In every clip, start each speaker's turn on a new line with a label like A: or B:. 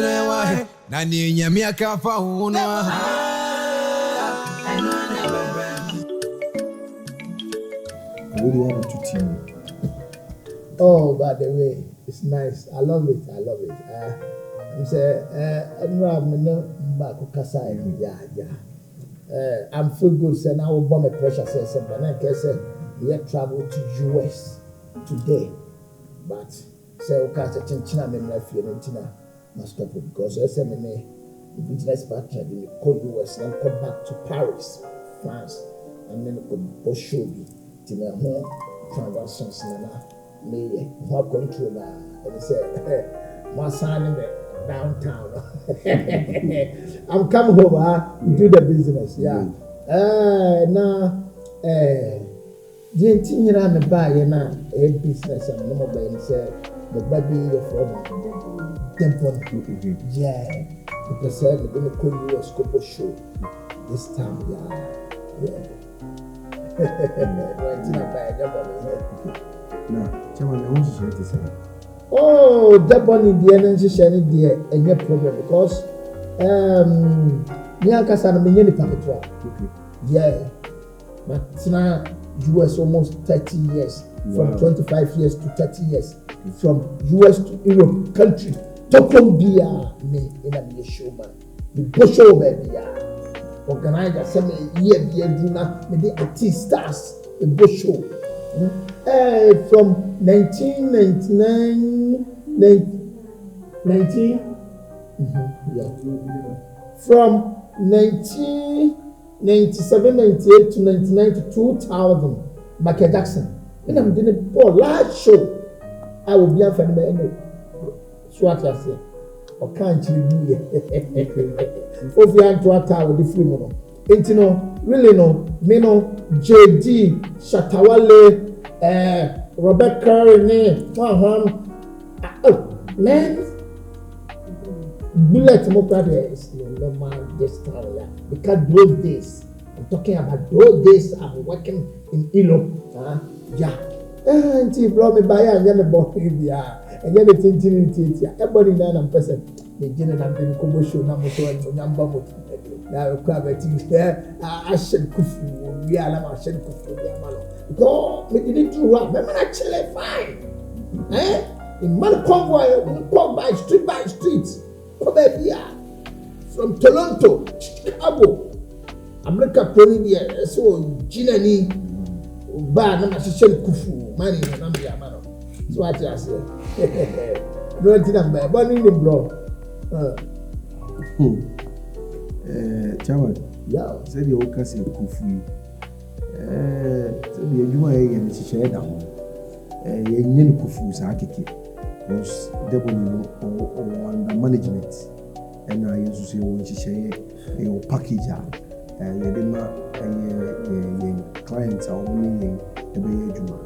A: never. Nani nyamia kafa hunwa.
B: I really want to team.
C: Oh, by the way, it's nice. I love it. I'm saying, I'm feel good. So now we'll bomb a pressure. Say, but I can say we have traveled to US today, but say we can't say China. Me left here in China. Must stop it because I said me the business partner in the US and come back to Paris, France, and then go show me to my home transactions now. Me what control and he said one sign in the downtown. I'm coming over do the business, yeah. Now the thing around the buy now a business and no more say the baby from Debony. Yeah, because they're going to call you a scope show this time, yeah. Right in a bag.
B: Now, Chairman, I want to share this.
C: Oh, Debony, the energy sharing there, and no problem because Nkansah and many package.
B: Okay.
C: Yeah, but now US almost 30 years, from 25 years to 30 years, from US to Europe country. Tokombia me in a showman. The Bosho baby, organizer, some year, do not, maybe stars, the Bosho. From 1999, from 1997, 98 to 99 to 2000, Michael Jackson. When I'm doing a large show, I will be a fan of the Swat I say, or can't you do it? Of the Antoata with the free mono. Ain't no, really no, me no, JD, Shatawale. Robert Curry, oh man, bullet mokrade is normal this time, yeah. Because those days, I'm talking about those days I'm working in Europe, yeah. And brought me by and then about yeah, and then the thing, everybody now I'm person, the general been commercial number so and number. Now, I should kufu, we are not shed kufu, go, make it true. Remember, actually, fine. In man convoy, we walk by street, from Toronto, Chicago, America, Pony, so Ginani, Bar, no, shed kufu, money, and man. So what I say, no, I'm burning the bro.
B: Chairman,
C: Yeah,
B: said the old Cassie Kufu. Said the Juma and she shared down. Yen Kufu Sakiki was Debony on the management. And I used to say when she shared a package. Yedema clients are only a bay Juma.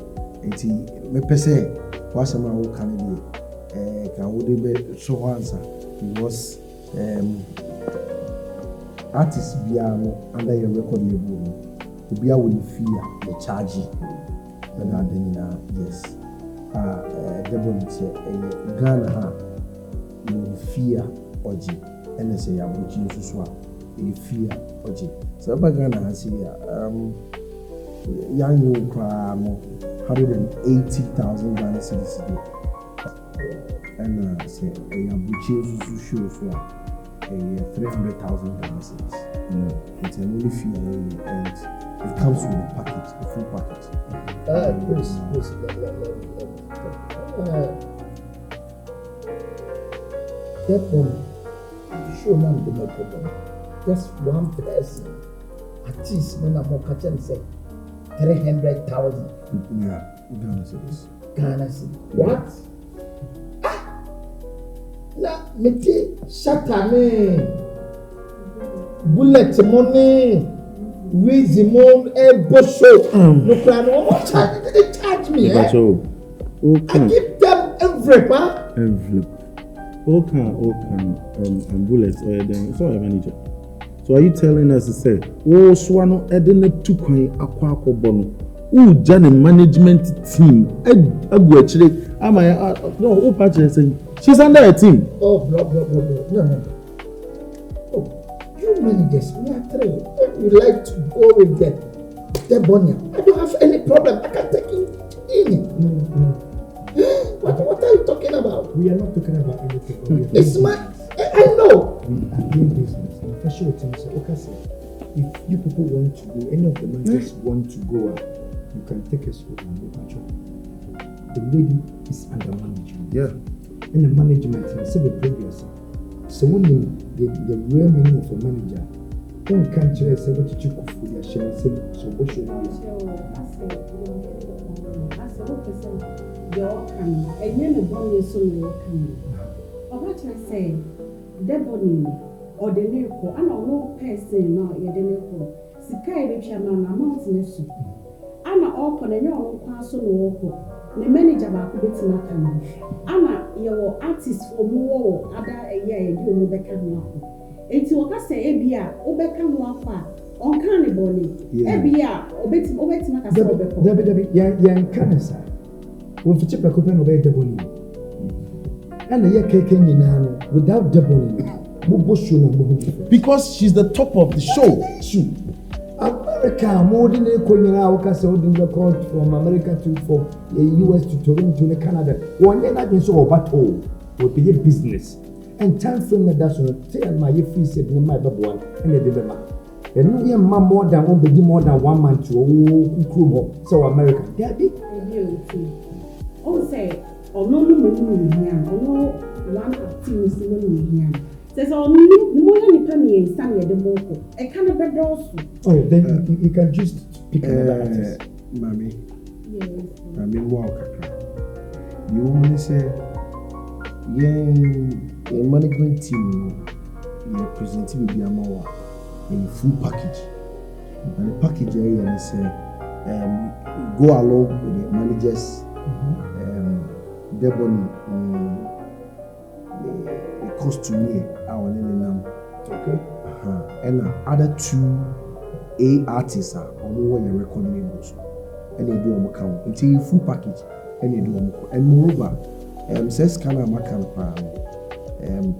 B: And he me pese was a man who can be so answer. He was artists under your record label, be with fear the charge. Yes. Debony say Ghana you fear Oji, and say Abuchi Suswa, you fear Oji. So Ghana has here young crime 180,000 Ghana cedis and say Abuchi Suswa. 300,000 dollars. It's an only fee, and it comes with a package, a full package.
C: Please, Debony, show man the problem. Just one person, at least when I'm more catching say 300,000.
B: Yeah, Ghana cedis.
C: Ghana cedis. What? Na meti shatane bullet money Weezy Bosho no plan what charge me I give them envelope
D: and bullets or then so manager. So are you telling us to say swano edene tukwan akwa bono who join management team agwo chire am I no who patch saying She's under a team.
C: Oh, blah. No. Oh, you managers, we are three. If you like to go with the Debony, I don't have any problem. I can take you in.
E: No.
C: What are you talking about?
E: We are not talking about anything.
C: It's my. I know.
E: We are doing business. And for sure, okay, if you people want to go, any of the managers want to go out, you can take us over and go. The lady is under management.
D: Yeah.
E: And the management is the previous. So when the real meaning of a manager, don't can't say what you could for your share. So what should we do?
F: Debony or the Neko, I don't know person, no, you're the Neko. Sikai, the chairman, amounts in this. I'm not open and you're pass on walk. The manager about Betty Macan. I'm your artist for more other a year, you will become one. It's what I say, Ebia, or become one on Carnival. Ebia, or Betty Macan.
E: Debbie, Nkansah. When for chip a coupon obey Debony. And the year came without Debony.
D: Because she's the top of the show.
E: America, more than a Konya, holding record from America to from the US to Toronto to Canada. One day I so about all would be a business. And time frame that does not tell my free said in my one and the dilemma. And no young man more than one be more than 1 month to crew so America. Daddy,
F: oh, say, or no here, or no one activity here. Says, oh, no, penny stand at the moko. I can't bear also.
E: Oh, then you can just pick another artist.
B: Mammy.
F: Yes.
B: Mammy, walk. You only say, yeah, management team, you're presenting with Yamoa in full package. And the package area say, go along with the managers, Debony, the costumier, our name. Okay. And other 2 A artists are on your record labels. And they do on account. It's a full package. And they do on. And moreover, says kind of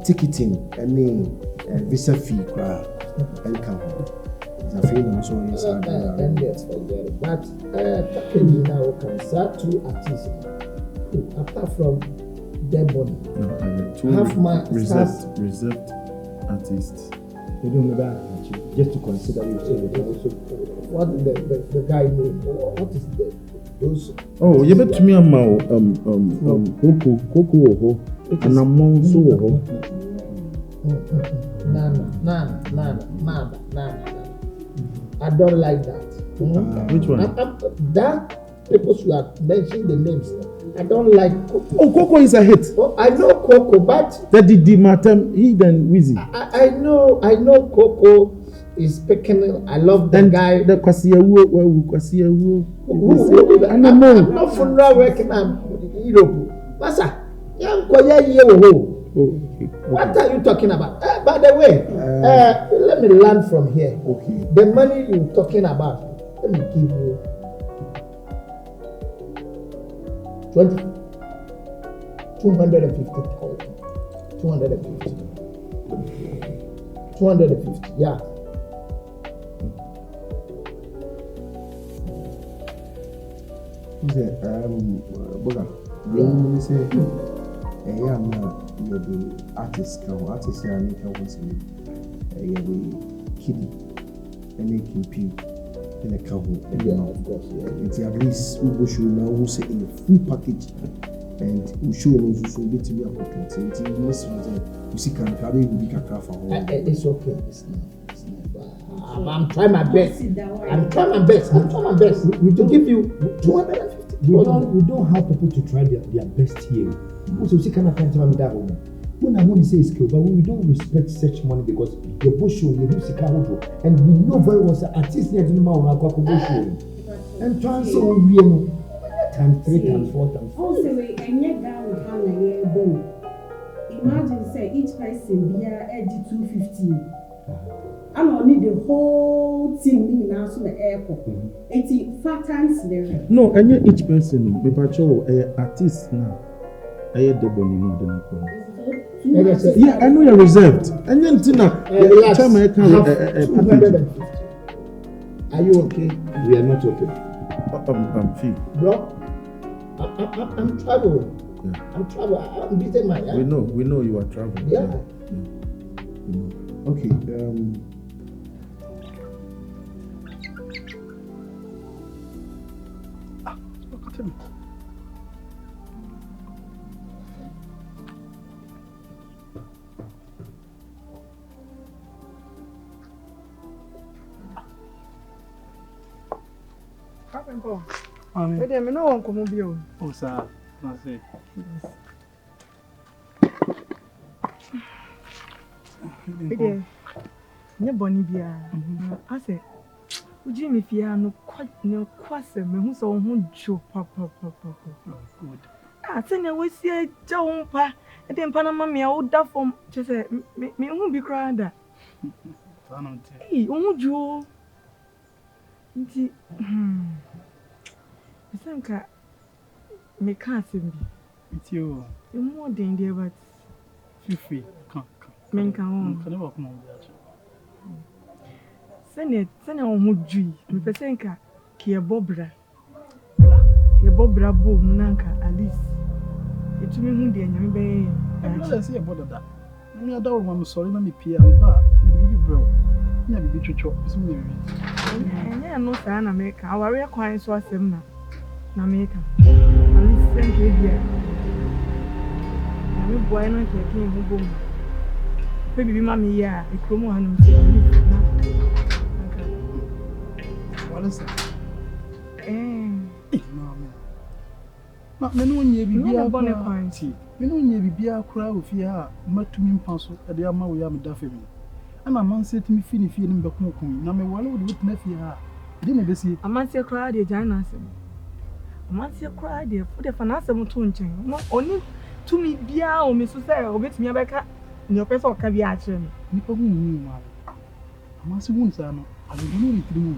B: ticketing and visa fee and come. It's a film so yes.
C: And let's forget it. But packaging now can start 2 artists. Apart from Debony. Half my
D: reserved artists.
E: You don't remember just to consider it.
C: What is the guy name? What is those?
D: Oh, you bet me about Coco, and I'm so.
C: Nana. I don't like that.
D: Which one?
C: That people should have mentioned the names. I don't like Coco.
D: Oh, Coco is a hit.
C: Oh, I know Coco, but
D: that did the matter. He then Weezy.
C: I know Coco is picking. I love the guy.
D: The Kwasiawo.
C: I'm not for now working on Europe. Masa, young Koya Yewo. What are you talking about? By the way, let me learn from here.
B: Okay.
C: The money you're talking about, let me give you 250,000. 250, yeah.
B: Boga, you say, I'm not the artist, artist, I make a once a week. The kiddie, and they can pee in a cow.
C: Yeah, of course, yeah.
B: It's at least we should now say in a full package. And we show also so bit to be a opportunity. You must see can carry big craft for
C: it's okay. It's not. I'm trying my best. I'm trying my best. We to give you 250.
E: We don't have people to try their best here. Also, see kind of can't tell me that one. When I want to say skill, but we don't respect such money because your bush show you do and we know very well that artists need to know how to bush and try and say we know. Times 3 times 4 times.
F: Also, and yet down with how I boom. Imagine say each person be edgy 250. I don't need the whole team now to the airport. 85 times there.
D: No, and yet each person, maybe artist now. I Debony no the call.
E: Yeah,
D: I know you're reserved. And then Tina, time I can package.
C: Are you okay?
E: We are not okay.
D: I'm fee.
C: Bro, I'm traveling.
D: Yeah.
C: I'm traveling. I'm busy, man.
D: We know you are traveling.
C: Yeah.
B: Okay.
G: Look at him.
H: Wait a minute, no one come over here.
G: Oh, sir. That's it.
H: Again, no bonny beer. I say, would you if you are no quite no quasar, me who's all who joke, papa.
G: Good.
H: I think I was here, Jompa, and then Panama, me, I would die from just me won't be crying. Hey, oh, Joe. I think me can't see me.
G: It's you.
H: You're more than dear, but
G: Feel free. Come.
H: men can
G: Never come on.
H: Send it on who dream. Me pesenka kia bobra. Ye bobra bo nanka at least. It me who dey nyame be.
G: Let's see about that. Me ada wo am sorry na me pia me ba me dey bibi bro. Me bibi twetwo so me wi.
H: Enya no sa na me ka aware kwan so asem na me ka. At least send ke dia. Na me boy na ke kin hu bom. Pe bibi ma me ya e kromo hanum ti na.
G: What is it? Me no nye bibia kwanti. Me no nye bibia kura ofie a matumi mpa so e de ama wo ya me da fami. Ana man se timi fi ni fie ni mbekon kun na me wale wo de tena fie ha. De me besi.
H: Amanse kura de jana asem. Amanse kura de fu de fa na asem to nchen. No oni tumi bia o me so say obetumi abeka ni opese o ka bia a kire me.
G: Nipa hu hu ma. Amanse hu nsa no. Ade no retirimu.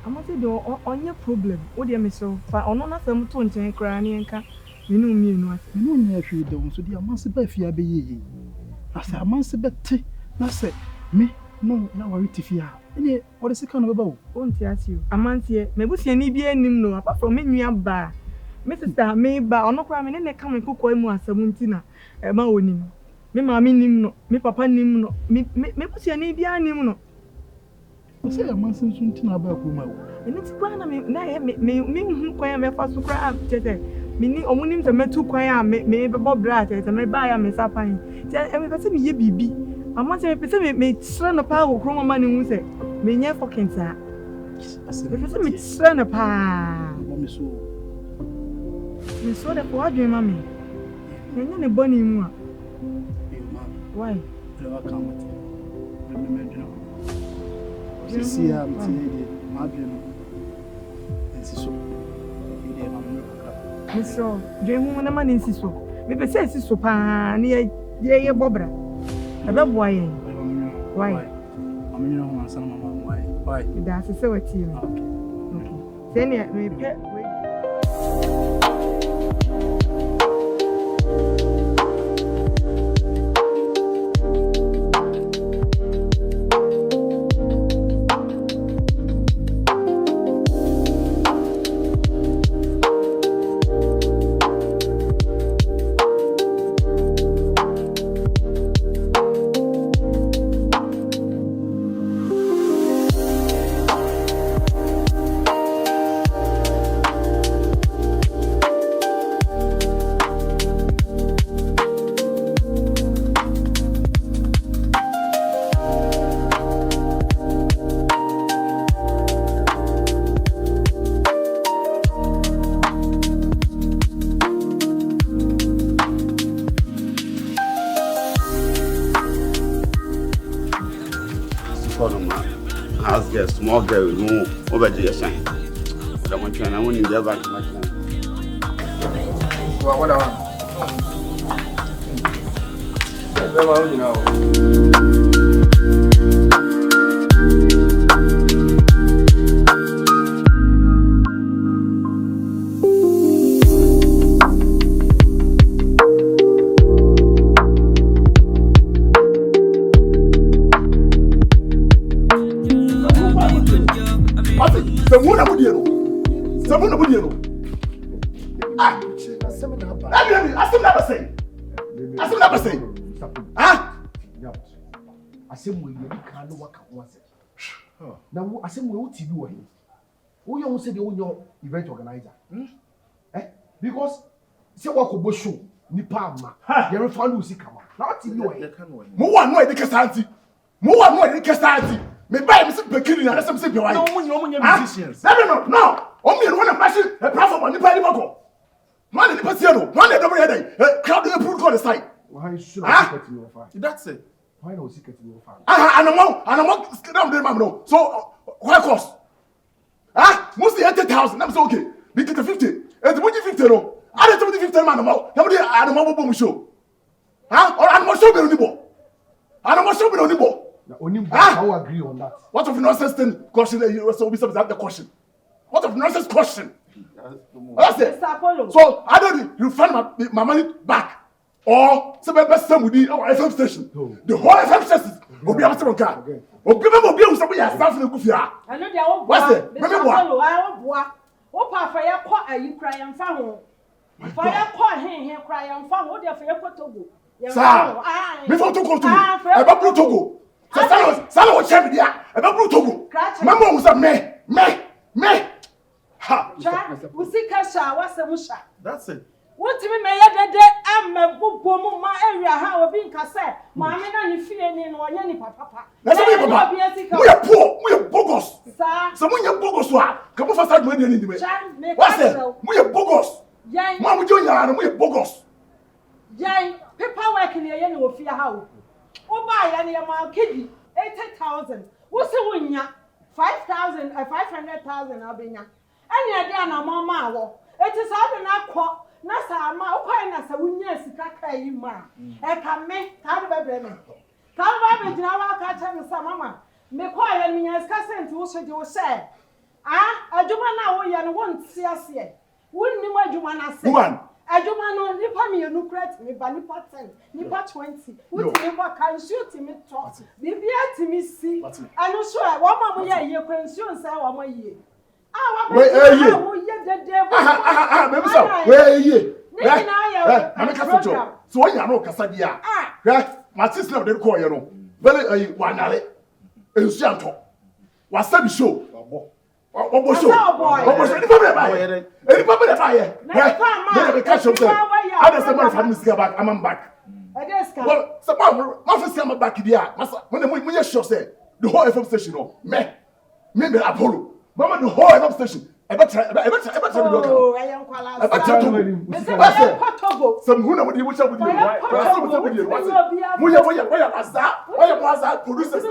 H: Amanse de onye problem. Wo de me so fa ono na asem to nchen kura ni enka. Minu mienu ase.
G: Minu nya hwe de so de amanse ba fie abeye. Asa amanse bete na se me no na wari tifia. Ene o de sika no beba wo.
H: O nti ase o. Amanse mebusia ni bia nim no apart from me nua ba. Me sister me ba ono kura me ne ka me kokoi mu asem nti na e ma onim. Me ma me nim no, me papa nim no. Me busia ni bia nim no.
G: O se amanse nso nti na ba ko ma wo.
H: Ene ti kwa na me hu kwan me fa so kura tete. Mini omunim se metu kwan a me bebo bra tete me ba ya me sapan. Ti e me pese me ye bibi. Amanse me pese me tsre no pa wo kro mama ne hu se me nya fucking sa. Me pese me tsre no pa. Me so de kwa dwen mama. Me nya ne boni mu a. Why?
G: Lewa kamati. Me dwen. Si ya mti ma dwen no. Ensi so. Ide ma me ko.
H: Miso, dwen hu na ma ne nsi so. Me pese nsi so pa ne ye bobra. Ebe boa yen. Why?
G: I'm you know answer mama why?
H: That's a so team. Okay. Then me pe
I: small girl no over the sign. But I want you and I want you to get back to my phone. What I want.
J: Samuna Budiano. Samuna Budiano. Ah, I still never say. Ah, I say, we can't work at once. Now, I say, what you do? We almost said the event organizer. Because say what could be show. Nipama, you're a fan who see come. Not in your way. More no education. More no education. Me buy me some bikini and some simple wine. No musicians. No. Only one of machine a platform on the party mako. Man in the Pasiano, one every day. Crowd the pool call the site. Why should I secret in your fire? That's it. Why no secret in your fire? And I'm not down there, mamma. So, what cost? Mostly 80,000. I'm so okay. We get the 50. And the 50 no. I don't know 50 man about. Nobody I don't know what show. Or I'm not sure on the ball. I don't want to be on the ball. How agree on that? What of nonsense thing question you so be something the question? What of nonsense question? That's it. So I don't you find my money back. Or some best somebody our FM station. The whole FM station will be after one car. Or give them a bill somebody has staff in the goofy. I know they are. What's it? Remember what? What fire caught are you crying found? Fire caught him crying found. What if you put Togo? Sir, before Togo to about Blue Togo. Salo was champion about Blue Togo. Mamma was a me. Ha! We see Kasha, what's the musha? That's it. What do you mean? I'm a book woman, my area, how being Nkansah. Mamma, and you feel in or any papa. That's what we are poor, we are bogus. Someone you're bogus. Come on, start money in the way. What's it? We are bogus. Yay, Mamma, you are, we are bogus. Yay, paperwork in your end of your house. Oh, buy any amount, kiddy, 80,000. What's the win ya? 5,000, 500,000, I'll be now. And you're down a mamma. It is all an aqua. Nasa, my opinion, a witness, Kaka, ma. I can make Calvary. Calvary, now catch him some mamma. Me quiet me as cousin to what you say. I do not know you won't see us yet. Wouldn't you want to want to say? I do not know Nipa me, you credit me, but Nipa 10, Nipa 20. Would Nipa can shoot me talk. Be to me see. I know sure, one more year, you can soon say 1 more year. Where are you? Where are you? I'm a Catholic. So when you know Casadia, my sister of the call, you know, very one alley. And Shanto was some show. What was so? What was any fire? Any public fire? Never catch yourself. I just a man from Miss Gabak, I'm back. Well, someone, my first time back here. When you sure say the whole FM station, maybe Apollo. Mama, the whole FM station. I bet oh, I am some who would you wish I would do? Where was that? Producers.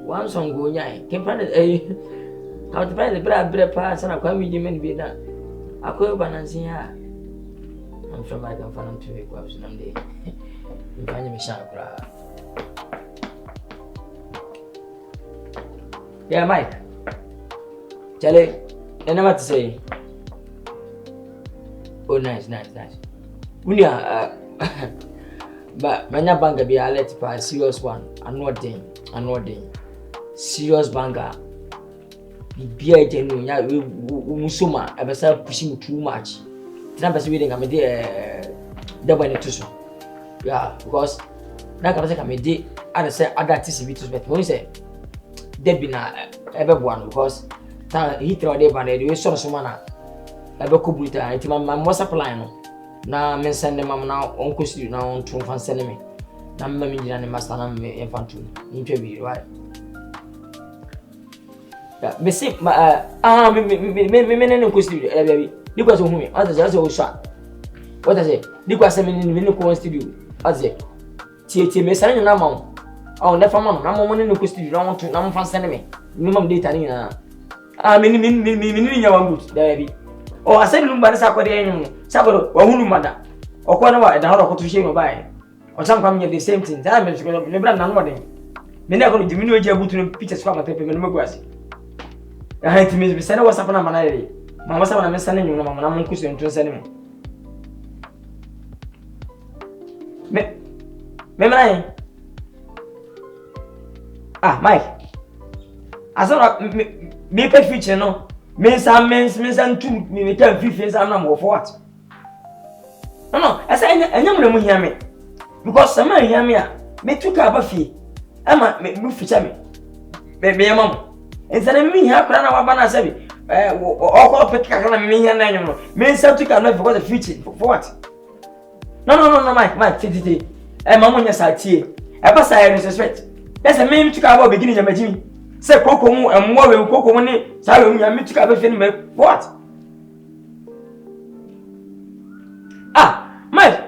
K: One song go nyai can find it how to find the bread pass and I come with you many be that I could balancing here. I'm sure I can find 2 weeks someday. You find me sharp. Yeah, Mike. Charlie, I know what to say. Oh, nice. We are but my bank be a let by serious one. I'm not doing. Serious banger. Be a genuine, Musuma, ever start pushing too much. It's reading, I'm a dear Debony too. Yeah, because now I'm a day, I say, I got this bit, but when you say Debony, everyone, because he throw the banner, you saw someone ever could be tied. My most applying. Now, I'm sending them now on Costu now on Trump and sending me. Now, I'm a master infantry interview, right? Me see, me studio, baby. You guys who me, others also shot. What I say? You guys are in the studio. As it. T. Me signing a mount. Oh, never mind. I'm on the studio. I want to. I'm fan sending me. Minimum data. Me your good, baby. Oh, I said, Lumba Sakari, Sabado, or Hunumada, or Kwadwo, and how to shame by. Or some coming the same thing. Time is going to be brand and wedding. Me na go diminu eje butu no pictures kwa paper me no maguase. Eh ti me send WhatsApp na manare. Ma WhatsApp na me send nyum na mama na mo nkuso ntun send me. Me mrai. Ah, Mike. Asana me pay feature no. Me san tu me can fifi san na mo for what? No, asa enya mo na mu hia me. Because sama hia me a me tuka aba fie. Ama me feature me. Me yamam. Ensana me hia kra na waba na sabi. Oko peka kana me hia na nyum no. Me san tuka na because the feature for what? No, Mike, titi. Mama nya sa tie. Eba sa ya respect. Esa me tuka aba begini nya majimi. Se koko mu emwo we koko mu ni sa we nya me tuka aba fe ni me what? Ah, Mike.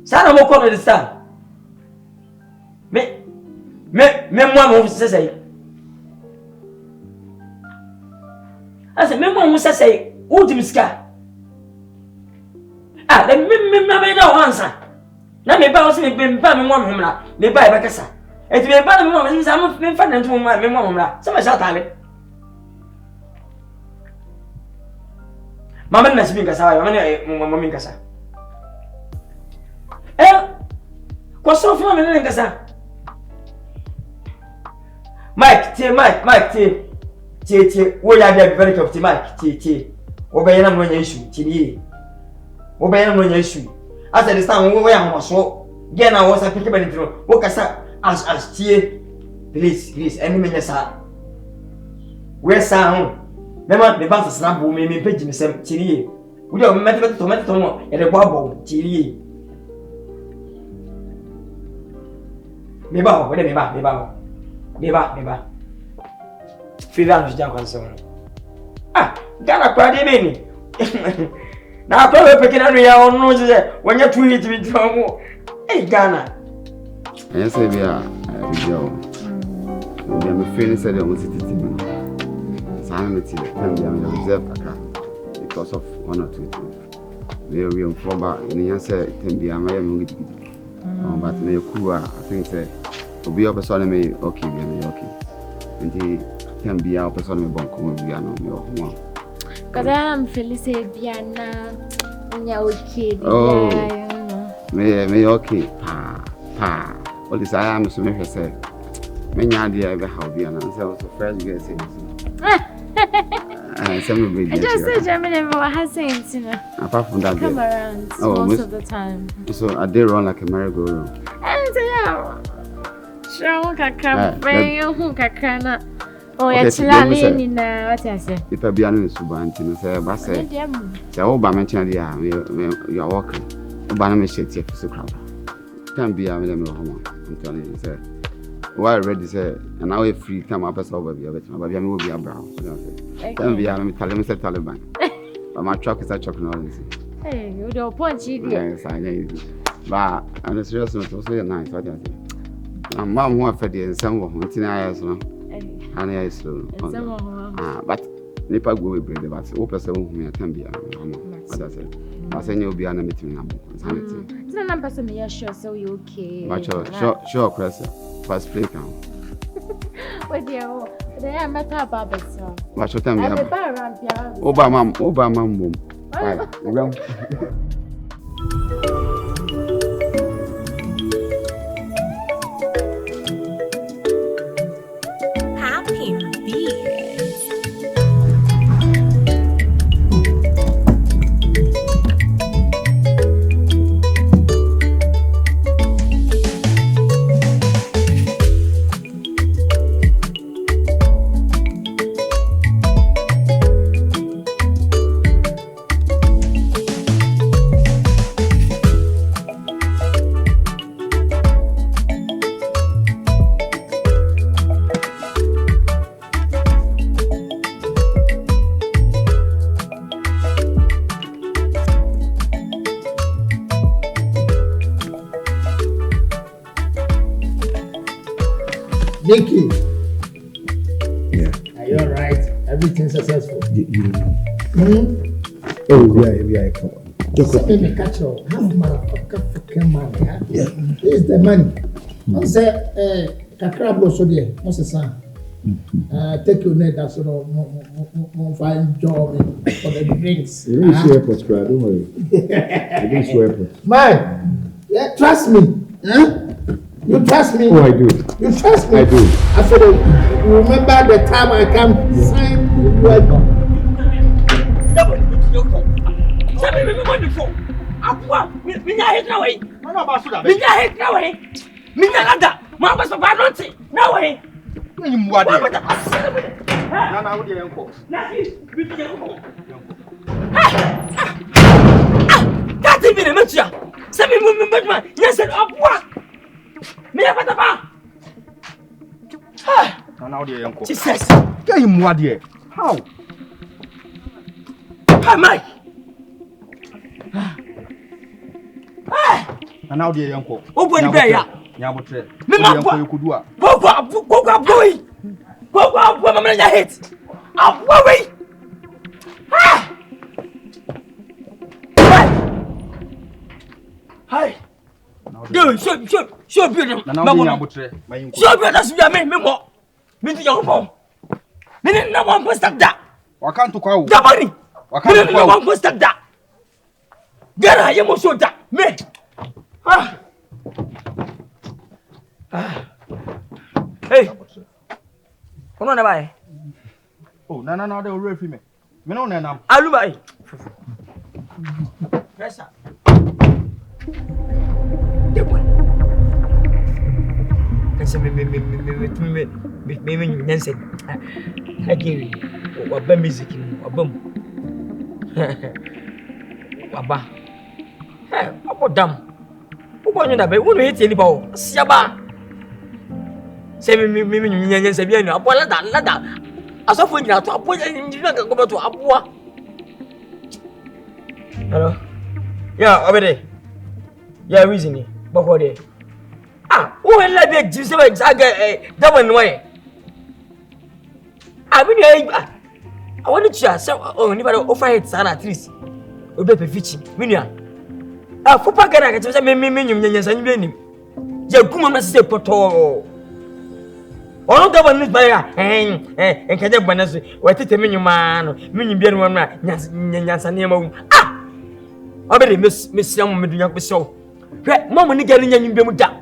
K: Sana mo ko no stand. Me mo se sei. Asa me mo se sei. Udim ska. Ah, le me na wansa. Na me ba o se me ba me mo homra. Me ba e ba kasa. Eti me ba na me mo me sa me fa na ntu me mo homra. Se ma sha tale. Mama na sibi kasa wa, mama mi kasa. Ko so fu me na kasa. Mike, tie. Wo ya be very tough, Mike. Tie. Wo be yana mo nya issue, tie. Wo be yana mo nya issue. As the stand wo ya mo so. Get na wo sa pick be ntro. Wo kasa as tie. Please, any me nya sa. We sa ho. Mema me ba sa bo me page me sem tie. Wo de me mete to mo e de bo abo tie. Me ba. Freelance jam Nkansah. Ah, Ghana kwade be ni. Na kwa we pekina no ya onu je wonya 2 hit bi tamo. Ghana.
I: Yes, bia video. We am feeling said on city TV. Sanity can be reserve because of one or two things. We inform about in answer can be a my but me cool I think say obi person me okay be okay. And can be our person me bon come be no me ho.
L: Cause I'm feeling say Biana nya okay.
I: Oh. Me okay. Pa. All this I am so me say. Me nya dia be how Biana say so fresh you say. Some be
L: I just say Germany but has saying
I: apart from that
L: come around most of the time.
I: So I did run like a merry-go-round.
L: And say yeah. Sure kakra be hu kakra na. Oh, yeah, chilali na what I say.
I: If I be an subanti, no say, but say, the old Bamanchia, you are walking. Banana shit, if you crowd. Can't be a million home. I'm telling you, sir. Why ready, sir? And now if free come up as over, but I will be a brown. Can't be a Taliban. But my truck is a chocolate.
L: Hey, you don't punch it.
I: Yes, I know. But I'm a serious note, also nice. What I say. I'm more for the ensemble, until I ask. And I slow. But Nipa go with the but open 7 can be. What I said. I say you'll be an meeting number.
L: It's not number some year sure, so you okay.
I: But sure, press first play count.
L: What dear, they are matter about it, sir.
I: But your time, Obama, boom.
C: Nicky.
B: Yeah.
C: Are you alright? Everything successful?
B: Oh, yeah, come on.
C: Let me catch you. Half motherfucker fucking man. Yeah. Here's the money. I say, Kakra blow so there. What's the son? Take your net. That's all. Find job for the drinks.
D: You didn't show airport, don't worry. You didn't show airport.
C: Man, yeah, trust me. Huh? You trust me?
D: Oh, I do.
C: You trust me?
D: I do.
C: I said, remember the time I come sign you welcome.
J: Jesus! Get him what here? How?
K: Hi, Mike!
J: And now dear uncle.
K: Oh, boy, Bear!
J: Yabotre.
K: Mimma,
J: you could do it.
K: Go, boy! Go, Mamma, your head! I'll worry! Hi! Dude, sure, beautiful. Sure, that's what I mean, more. Mean your home. Meaning no one was that.
J: I can't to call.
K: Debony. Meaning no one was that. Get I am also that. Me. Hey. Come on, bye.
J: Oh, no, they will refer me. Me no, no.
K: I'll buy. Yes, sir. Kasi me nyanse agiri waba music waba abodam ubonyo da be wonu hete ni ba o siaba se me nyanse bia ni abola da asofo nyina to abola nyina ga go beto aboa. Hello. Yeah, obede. Yeah, Weezy ni boko de. Who will let me give some Debony way? I mean, I want to say, oh, anybody offer it, son, at least. We be fishing. Minia. For Pagana, I tell me, yes, and you. Yakum must say, Poto. All government by and can have one as what it mean, man, meaning being one, yes, and Nemo. Already, Miss Young, Medium, so. Mamma, getting you be with that.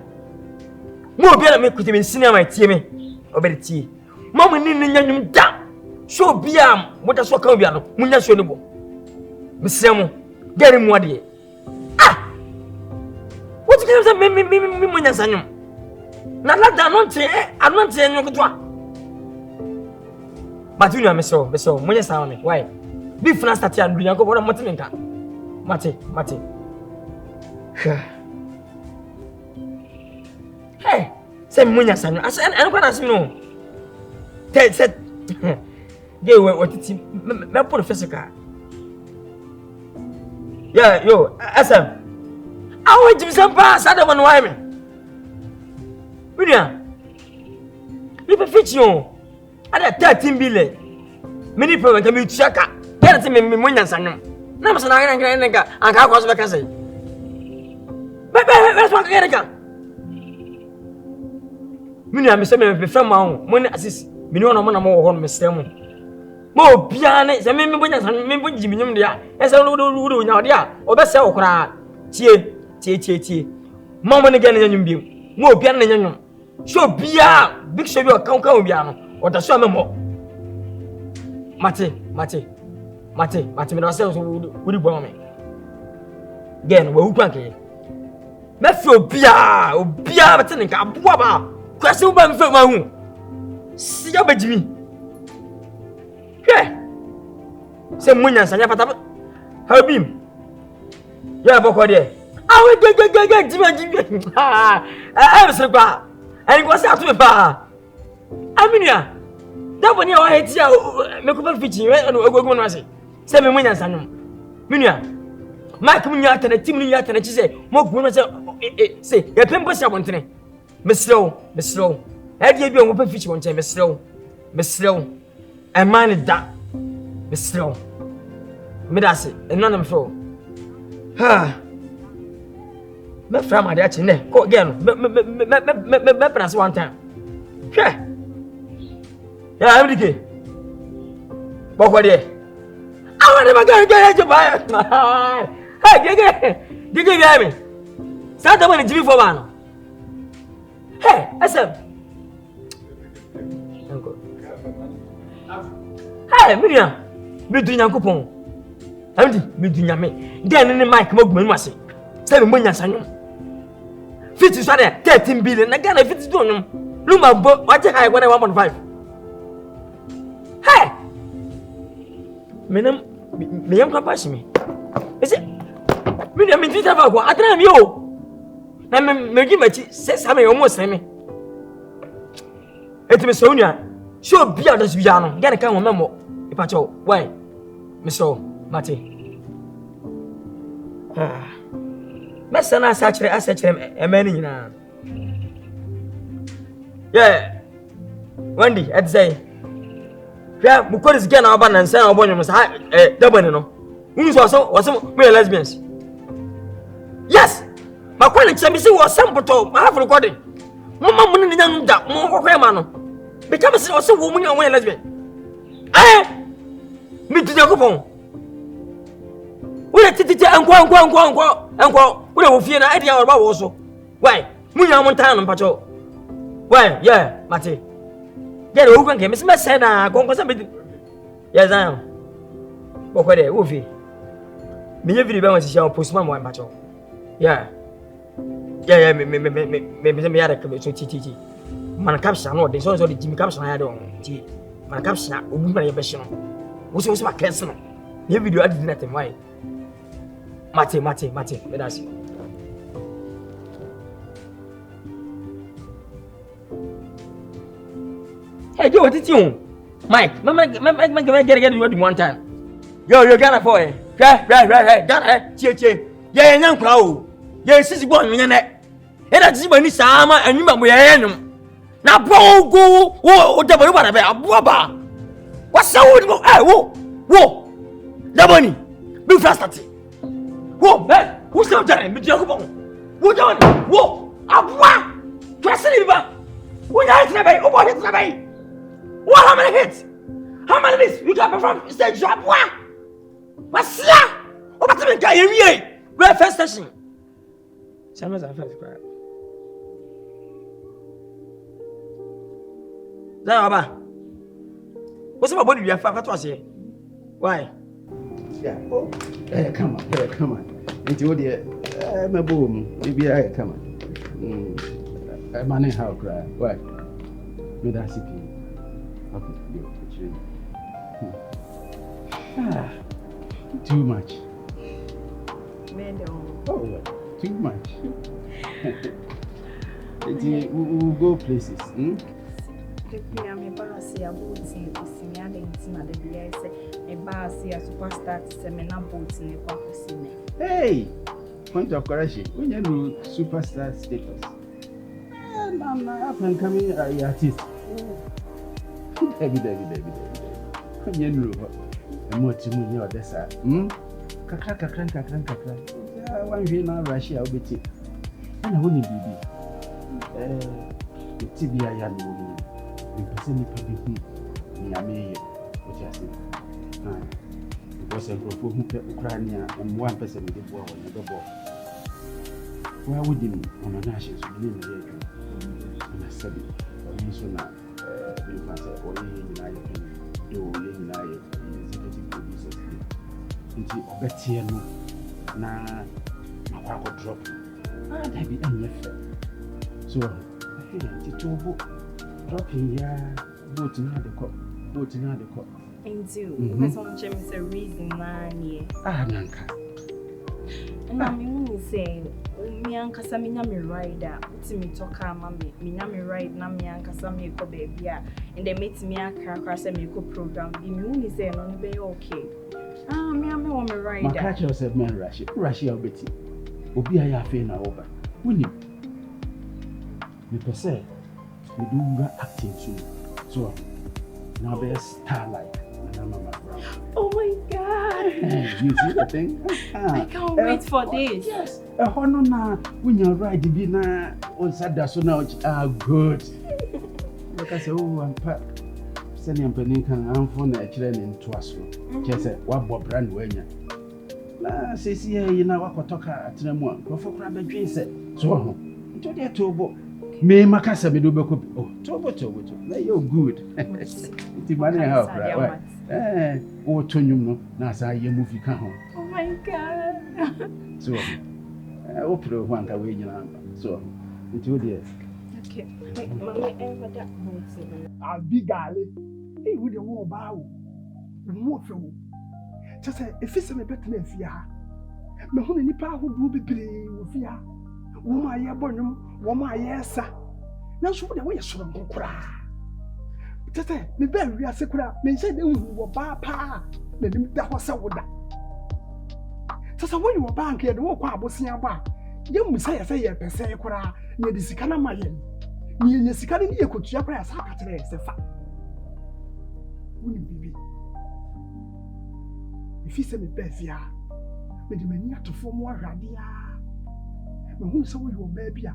K: Mo bia na me kuti me sini ama tie me obedi tie mama ni nyanyum da so bia mo da so kan bia no munya so ni bo mesem gari mu ade what you say me munya sanyum na la da no nte anonte enyo kutwa batunu me so munya sa me why bi fina start ya ndu yanko bona mate nka mate hey, say munya sanu. I say I don't know. Said, "Get what it me put physical." Yeah, yo, SM. I want to some pass. I don't want why me. Munya, you be fit you. I got 13 billion. Many people can be chaka. Get it me munya sanu. Na masa na nka anka kwa so be kase. Let's walk again. Minia me say me friend ma ho mo ne assist me no na mo ho no me say mo bia ne say me bonya san me boji minyum dia e say no do nya ode a obese wo kra tie mo ne gane nyanyum bi mo bia ne nyanyum so bia big show bi o kan bia no o da so amemo mate me do say so wo di bo me gen wo hu kwanke me fi obia bete ne ka aboa ba kwase uba mfe mahu siya bejimi se munya sanya pata habim ya boko de awe ge jimi se kwa ani kwase atu me pa aminia Debony o heti a me ko ba fichi ogogo no ase se me munya sanya minia Mike munya atana tim munya atana chi se mo gu no se ya pempo sia bontene Meslow. Edi ebi onwo pa fichi wonche meslow. E man da. Meslow. Me da se eno na me fro. Ha. Me from my dad, ne. Go again. Me press one time. Yeah. Yeah, I'm the but what I want to get you buy. Hey, dig me. Start the money for one. Hey, SM. Hey, Miriam. Me do your coupon. Me do your me. Then in the mic, Mogman was it. 7 million. 50 is 13 billion. Again, if it's done. Luma, what I want 1.5. Hey! Me am compassion me. Is it? Me am in Twitter for I don't you. Na me give me say me almost say me. It me Sonia. Show be out as we are no. Get a come memo. If I show why? Mr. Mate. Ah. Mesana sachere a man na. Yeah. Wendy, I'd say. Yeah, because again our band and say our bonus Debony no. Who was we lesbians? Yes. My quality was some photo, I have recorded. Mama money young that more man. Become a woman and lesbian. Eh? Me to the coupon. We are titty and go. We will fear an idea about also. Why? Munya Montana patrol. Why? Yeah, Mate. Get over and Miss Messena, go for something. Yes, I am. What are they, Wolfie? Me every day was your postman one patrol. Yeah. Yeah, me had a TTT. Manacapsa, no, there's also the Jimmy Capson I had on. Manacapsa, woman, your passion. What's my castle? Every day I did nothing. Why? Mate, let us see. Hey, yo, what is you? Mike, get you one time. Yo, Ghana for it. Right, Ghana, che. Yeah, young crowd. Yeah, sissy born, me, and that's when it's Sama and you may have now, bro, go, whatever, whatever. What's so good? Whoa, Debony, be faster. Whoa, hey, who's not telling me? Who's on? Whoa, Abwa, Trasiliva. Who knows the what how many hits? How many hits? You got from stage drop what? What's that? What the guy here? We're first session. Someone's a first cry. Zaba. What's my body? We are fat was here. Why?
I: Yeah. Oh, come on. Into what dear, my boom. Maybe I come on. Man, how cry? Why? With us, too much. Oh, too much. We'll go places. Hey, point of correction. When you do superstar status, I'm not coming artist. David. You know, I'm watching you on this side. Kakra. One day now, Russia, I'll be cheap. And I wouldn't be. TBI, young woman. Because any public, which I said. Because a group of Ukraine and 1% of the war on the ball. Why would you on a national believe in and I said it, or you so now, or do executive producers. Into Betty now, my work drop. That be unfair. So, dropping ya, voting at the court.
H: Into, because on Jim is a reason, man.
I: Nanka.
H: And I mean, say, me and Casamina me rider, to me talk, mammy, me na me ride, na me and Casami ko baby, and they meet me a car crash and me go program. Be me say, no, be okay. Me and me want me rider.
I: My catch yourself, man, Rashi, I'll bet you. Obi, I have been over. Will you? Me per se, we do acting soon. So, now there's starlight.
H: Oh my God!
M: You see the thing?
L: I can't wait for this.
M: Yes. No, na when you're right, be na on Saturday so now good. Like I say, oh, I'm pack. Sending penny can phone a children to us. Just say what brand when you. Na say you know what talk at them one. Go for crab and drink it. So, to the tobo. Me makasa me do be copy. Oh, tobo. Na you good. Ti money help right. Oh, Tonyum no, na say you movie can home.
L: Oh my God.
M: So, opera one ka we nyina. So, into there.
F: Okay. Mama, ever that
G: I'll be galley. Hey, with the war bow. More for just say, if it's a better than Fia. My honey nipa who be play with Fia. Woman, ya bonum, woman, yes, sir. Now, so the way you saw them cry. Just say, me very as a crowd, may say they were bar pa. Let him that was so with that. Just when you were bank here, the walk was near bar. You must say, a per se, near the Sicana Mayan. Near the Sicana, you could check as a catcher as a fat. Wouldn't be. If he sent me Bethia, made the mania to form more radia. But who saw your baby?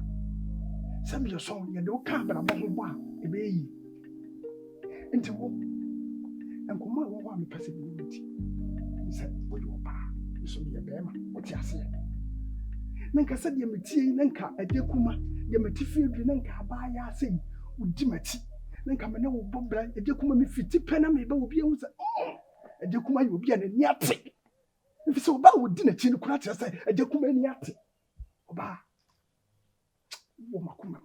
G: Some of your song, you don't come, but I'm not one, a baby. And to walk and come out one possibility. He said, what you are, you saw me a bear, what you say. Nkansah de metie nanka adekuma de metifi bi nanka ba ya sei udimati nanka me na wo bobra adekuma me fiti pena me ba obi ehu se adekuma ye obi ani ate nfi se oba wo di na chi ni kura te se adekuma ni ate oba wo makuma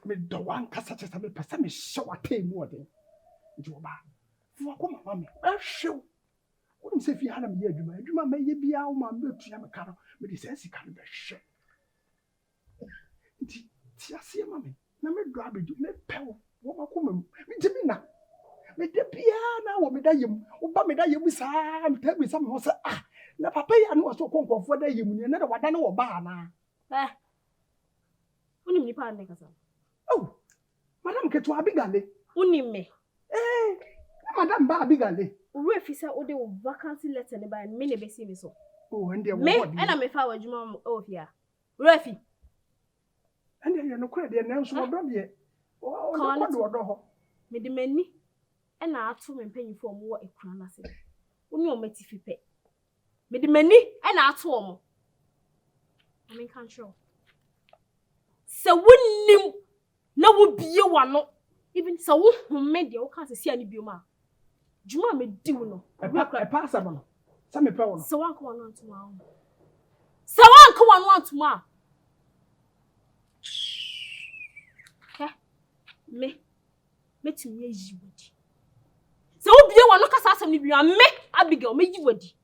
G: me do wan kasa che se me pesa me hye wate mu ode nti oba fo akoma ma me ahwew wouldn't say if you had a year, you may be our man, but you have a car, but he says he can't be sure. See, mammy, never grab it, you may pell, what woman, with Jimina. With the piano, or medallion, or Bamedallion with some, tell me some horse. Ah, la papa, I know so conquer for the you, never what I know about now.
F: Eh, only me, Nkansah.
G: Oh, Madame Ketwa Bigale,
F: Only me.
G: Eh, Madame Barbigale.
F: Refisa ode o vacancy letter ne ba me ne be see me so.
G: Oh, and there
F: me and me fa wadwuma o fia. Refi.
G: And there no credit na so bra de. Oh, Kwadwo do ho.
F: Me de mani e na ato me mpanyifo mo wo ekura na se. Oni o matifi pe. Me de mani e na ato o. I mean control. Se wonnim na wo bie wano. Even se wo home de wo kan se sia ni bioma. Juma me diw no.
G: E pass am no. Sa me pe wo no.
F: Se wan ko wan antuma. Se wan ko wan antuma. Ke? Me tumi yi wadi. Se wo bie wan no kasa asem ni bia me Abigail me yi wadi.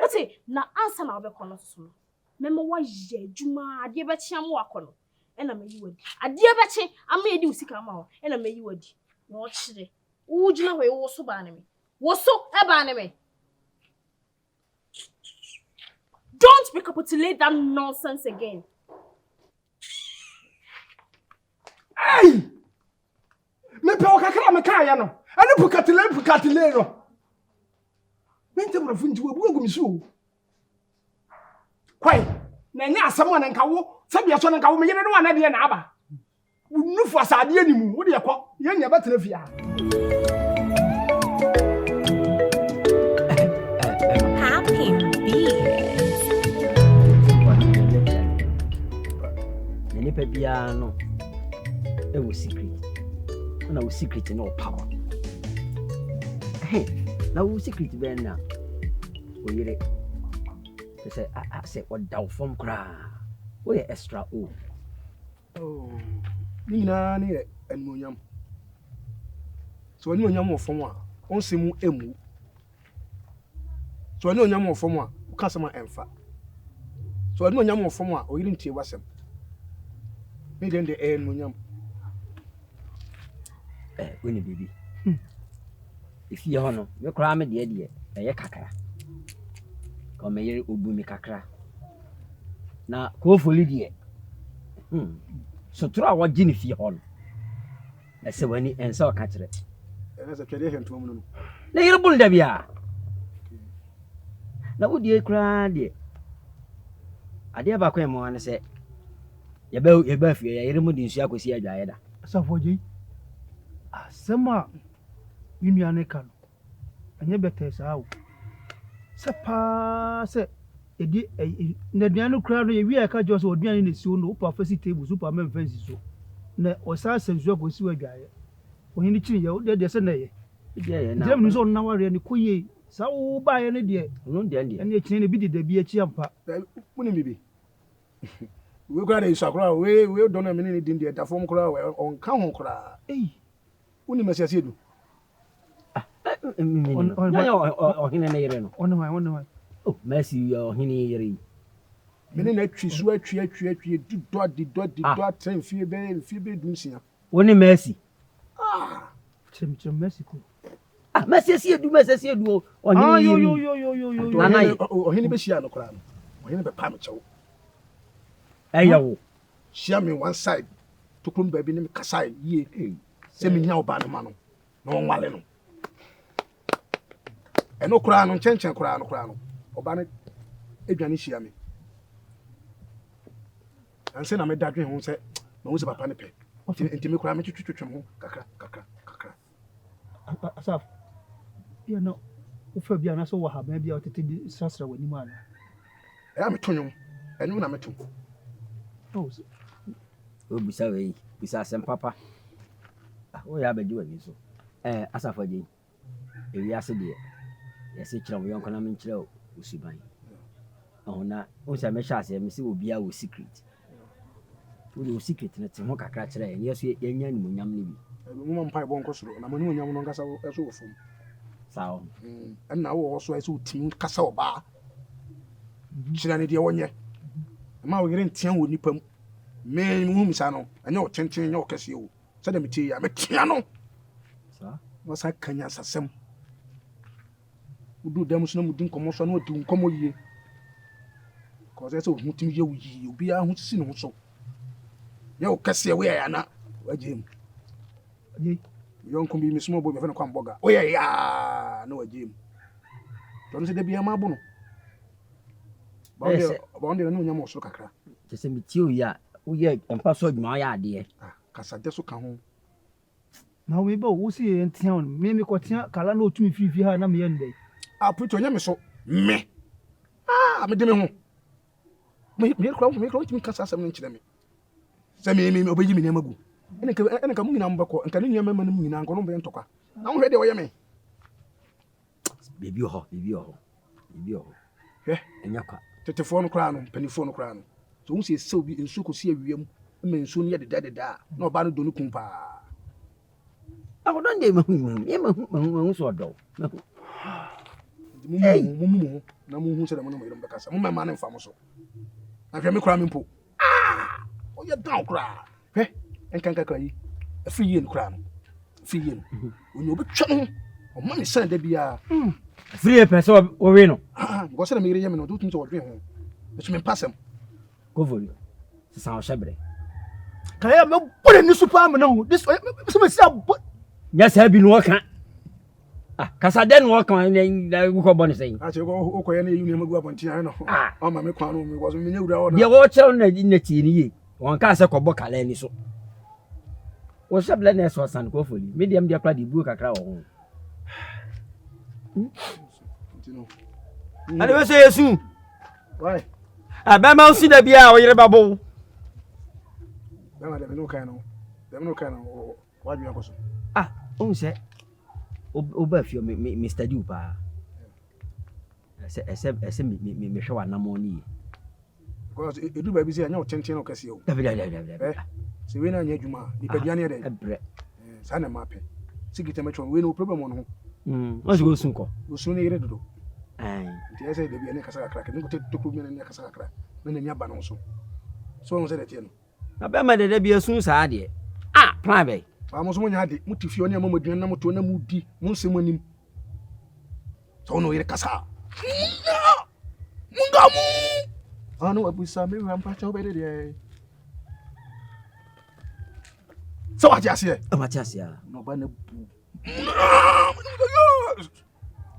F: Oti na ansa na obekọ no so no. Me ma wa ye juma ade be chia mo akọ no. E na me yi wadi. Ade be chi ama ye di usika ma ho. E na me yi wadi. Na o chire. Wo jina hwe wo so ba na me. Woso ebaneme. Don't recapitulate that nonsense again.
G: Hey! Me pe o kakra me ka ya no. Ani pukatile no. Mente mo funti wo bu ogum so. Kwai, na nya asem na nka wo, sabia so na nka wo me yene no ana de na aba. Unufu asade animu, wo de yakọ, ye nya betena fia.
K: Nipa bia no e wo secret na wo secret no power na wo secret ben na wo yire se say what down from kra wo ye extra o
G: ni na ne enmonyam so ni onyam ofom a onsemu emu so ni onyam ofom a wo kasama emfa so ni onyam ofom a o yire ntie wasem me den de enmonyam
K: woni bibi if you hono me kra me de ye kakra ko me yire obu mi kakra na ko foli de so tro a wo gini fi hono na se wani ensa o ka kire
G: se twede hentom no
K: na yire bul da bia
N: na wodi kra de ade ba kwa mo ane se ye ba fie ye remu di nsu akosi adwaye da
G: Safoji. Asema minua ne ka no. Anye bete saa wo. Se pa se edi na duane kura no ye wi aka jo so oduane ne si wo no upa fasi table super men fancy so. Na osa sensu akosi adwaye. Ohini chiri ye de se na ye.
N: ye na
G: Dem nso na ware ne koye. Sa wo ba ye ne de.
N: no de de.
G: Ene chiri ne bi de bi achi ampa.
J: Woni bibi. We kura de isakura we don na me ne din de da fom kura on ka ho kura. Woni mesiase edu.
N: Ohini na yere no.
G: Ono wa.
N: Oh, mercy ohini yere.
J: Mene na atwi so atwi didɔ atɛn fie be dunsia.
N: Woni mercy.
G: Chim Mexico.
N: Mercy si edu ohini
G: yo.
J: Nana ohini be shia no kora no. Ohini be pam chewo.
N: Eyawo.
J: Shia me one side. Tokum ba bi ne kasai ye. Se me nya oba no ma no. Na onwale no. Eno kora no nchen kora no. Oba ne edwane shia me. Anse na me dadwe ho se na wo se papa ne pe. Enti me kora me twetwetwem ho kakra.
G: Asaf. You know, ufa bia na so wa ha ba bia otete sasra wani ma na.
J: Me tonyo. Enu na me to.
G: Oh.
N: Bisa we. Bisa sem papa. O ya beji wani so. Asaf aje. Ewi ase de. Ya se kira wo yonko na me kira usuban. Ona, o se me sha se me se obi a wo secret. Wo secret na te ho kakra kira ye so ye nya ni munyam ni bi.
J: Mo mpa e bon kosoro na mo ni munyam no ngasa eso wo fom.
N: Sawo.
J: Na wo so eso tim kasa oba. Kira ne de wonye. Ma wo yere ntian wo nipa mu. Me mu misa no, anya o tenten nya o kase wo. Se de me tie ya me tia no.
N: Sa?
J: Wo sa kanya sasem. Udu dem so na mudi nkomo so na odi nkomo yie. Ko se so hu tim ye wo yi obi a hu sisi no so. Ya o kase we ya na wajem.
G: Ye
J: Yonko bi mismo bo me fa na kwamboga. Oya ya na wajem. To se de bia ma bu no. Bonde na nya mo so kakra.
N: Je se mi tie o ya, o ye empa so dwuma ya ade.
J: Kasa de so ka ho.
G: na we ba wo si entia on me ko tia kala na otumi fifi ha na me ye ndai.
J: Puto nya me so me. Me de me ho. Me kro timi kasa asem no nkire me. Se me obeji me nyama gu. Ene ka mu nyina mbako, nka ne nyama manum nyina nko no be ntokwa. Na wo hwe de wo ye me.
N: Baby ho. Enya kwa.
J: Tetefo no kra no, panifo no kra no. So wo si se obi nsu ko si awiam, me nsu no ye deda na oba no do no kum pa.
N: Ako don de mahu so do.
J: Mumu na mu hu se da mo no mo be kasa. Mo ma na mfa mo so. Na hwe me kra me mpo. O ye down kra. Hwe enkanka kra yi. Afi yi no kra no. Afi yi no. Onye obi twa no. O ma me san da bia.
N: Free person o we no.
J: Go se na me yere me no do tun so odwe ho. Be me passem.
N: Go voli. Se san o shebre.
G: Kaya me bole ni super am no. This so me say
N: yes have no kan. Kasa den wo kan na go bone say.
J: Che go ko ye na yi magu abonti an no. O ma me kwa no me go so me nyewura o na.
N: Ye wo chew na ti ni ye. Won ka se ko bo kala ni so. Wo shebre na so san ko foli. Medium dia kra di bu kakra wo.
G: Ale we say yesu.
J: Why?
G: Abema usi da bia o yere babo.
J: Bema de no kan no. Dem no kan no. Wa dua ko so.
N: On say oba fio me study pa. Ese me hwe wa na mo ni.
J: Because edu ba bi say anya o tenten no kase o.
N: Da.
J: Se we na anya adwuma, ni pa duane de.
N: Ebre.
J: Sa na mape. Sigite me chon we no problem on ho.
N: What's go sun ko?
J: Osun ni yere dodo.
N: Nti
J: ese de bi ene kasa kakra, ke ngo te tokru mi ene kasa kakra. Na nya ba no so. So on say de tie no.
N: Abema de bia sun sa de. Plan be.
J: Ba mo so mo nya de, muti oni amama duane na moto na mudi, mo nsem anim. So no yere kasa. Mungamu. No abusa me rampa cha obede de. So what you say?
N: Amatiasia.
J: No ba na bu.